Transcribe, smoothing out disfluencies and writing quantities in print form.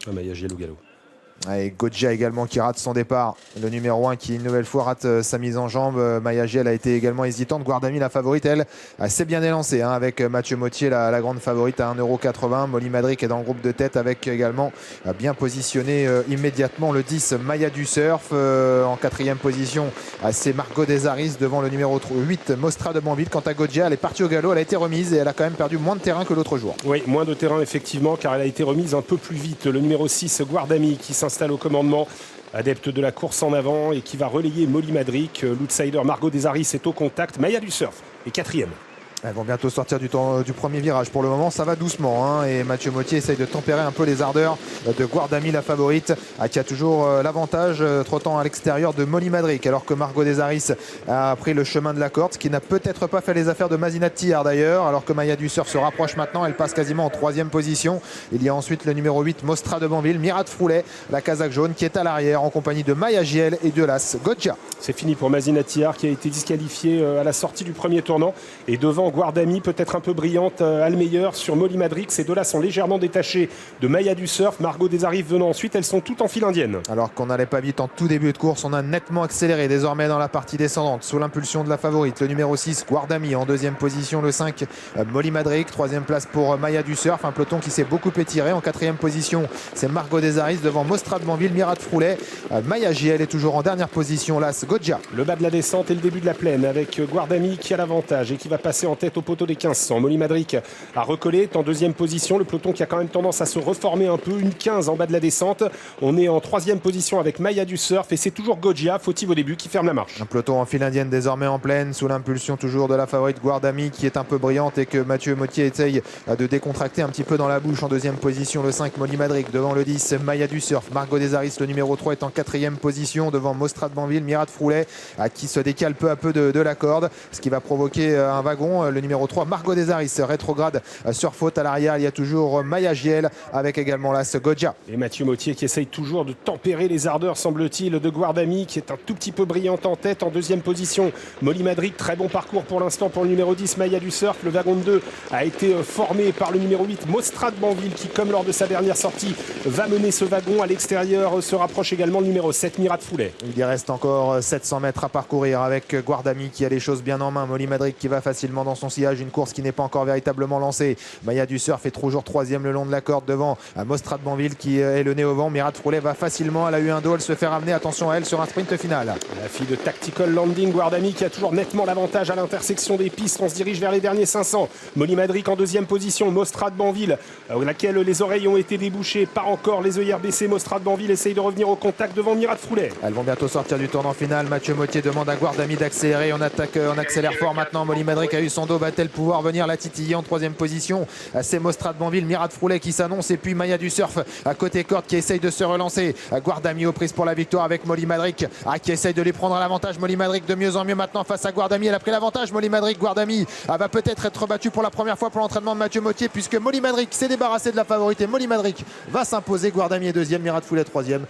Ah, Maya Giel au galop. Et Goggia également qui rate son départ. Le numéro 1 qui une nouvelle fois rate sa mise en jambe. Maya Giel a été également hésitante. Guardami, la favorite, elle, s'est bien élancée avec Mathieu Mottier, la grande favorite à 1,80 €. Molly Madric est dans le groupe de tête avec également bien positionné immédiatement le 10 Maya du Surf. En quatrième position, c'est Margot Desaris devant le numéro 8 Mostra de Banville. Quant à Goggia, elle est partie au galop, elle a été remise et elle a quand même perdu moins de terrain que l'autre jour. Oui, moins de terrain effectivement, car elle a été remise un peu plus vite. Le numéro 6, Guardami, qui s'installe au commandement, adepte de la course en avant et qui va relayer Molly Madric. L'outsider Margot Desaris est au contact. Maya du Surf est quatrième. Elles vont bientôt sortir du premier virage. Pour le moment, ça va doucement. Et Mathieu Mottier essaye de tempérer un peu les ardeurs de Guardami, la favorite, qui a toujours l'avantage, trottant à l'extérieur de Molly Madric. Alors que Margot Desaris a pris le chemin de la corde, ce qui n'a peut-être pas fait les affaires de Mazina Tillard d'ailleurs. Alors que Maya du Surf se rapproche maintenant, elle passe quasiment en troisième position. Il y a ensuite le numéro 8, Mostra de Banville, Mirat Froulet, la Kazakh jaune, qui est à l'arrière en compagnie de Maya Giel et de l'As Goggia. C'est fini pour Mazina Tillard qui a été disqualifié à la sortie du premier tournant. Et devant Guardami, peut-être un peu brillante, à le meilleur sur Molly Madric. Ces deux-là sont légèrement détachés de Maya du Surf. Margot Desaris venant ensuite, elles sont toutes en file indienne. Alors qu'on n'allait pas vite en tout début de course, on a nettement accéléré désormais dans la partie descendante sous l'impulsion de la favorite. Le numéro 6, Guardami, en deuxième position. Le 5, Molly Madric. Troisième place pour Maya du Surf. Un peloton qui s'est beaucoup étiré. En quatrième position, c'est Margot Desaris devant Mostra de Banville, Mirat Froulet. Maya Giel est toujours en dernière position. L'As Goggia. Le bas de la descente et le début de la plaine avec Guardami qui a l'avantage et qui va passer en tête au poteau des 1500. Molly Madric a recollé, est en deuxième position. Le peloton qui a quand même tendance à se reformer un peu. Une 15 en bas de la descente. On est en troisième position avec Maya du Surf et c'est toujours Goggia, fautive au début, qui ferme la marche. Un peloton en file indienne désormais en pleine sous l'impulsion toujours de la favorite Guardami qui est un peu brillante et que Mathieu Mottier essaye de décontracter un petit peu dans la bouche. En deuxième position, le 5 Molly Madric devant le 10 Maya du Surf. Margot Desaris, le numéro 3, est en quatrième position devant Mostra de Banville, Mirat Froulet qui se décale peu à peu de la corde, ce qui va provoquer un wagon. Le numéro 3 Margot Desaris rétrograde sur faute. À l'arrière, il y a toujours Maya Giel avec également l'As Goggia. Et Mathieu Mottier qui essaye toujours de tempérer les ardeurs, semble-t-il, de Guardami qui est un tout petit peu brillante en tête. En deuxième position, Molly Madric, très bon parcours pour l'instant pour le numéro 10 Maya du Surf. Le wagon de 2 a été formé par le numéro 8 Mostra de Banville qui, comme lors de sa dernière sortie, va mener ce wagon. À l'extérieur se rapproche également le numéro 7 Mirat Froulet. Il y reste encore 700 mètres à parcourir avec Guardami qui a les choses bien en main. Molly Madric qui va facilement dans son sillage. Une course qui n'est pas encore véritablement lancée. Maya du Surf est toujours troisième le long de la corde devant Mostra de Banville qui est le nez au vent. Mirat Froulet va facilement, elle a eu un dos, elle se fait ramener, attention à elle sur un sprint final. La fille de Tactical Landing, Guardami qui a toujours nettement l'avantage à l'intersection des pistes. On se dirige vers les derniers 500. Molly Madric en deuxième position, Mostra de Banville, laquelle les oreilles ont été débouchées, pas encore les œillères baissées. Mostra de Banville essaye de revenir au contact devant Mirat Froulet. Elles vont bientôt sortir du tournant final. Mathieu Mottier demande à Guardami d'accélérer. On accélère fort maintenant. Molly Madric a eu son dos, va-t-elle pouvoir venir la titiller en troisième position? C'est Mostra de Banville, Mirat Froulet qui s'annonce et puis Maya du Surf à côté corde qui essaye de se relancer. Guardami aux prises pour la victoire avec Molly Madric qui essaye de les prendre à l'avantage. Molly Madric de mieux en mieux maintenant face à Guardami. Elle a pris l'avantage. Molly Madric, Guardami va peut-être être battue pour la première fois pour l'entraînement de Mathieu Mottier puisque Molly Madric s'est débarrassée de la favorite et Molly Madric va s'imposer. Guardami est deuxième, Mirat Froulet troisième.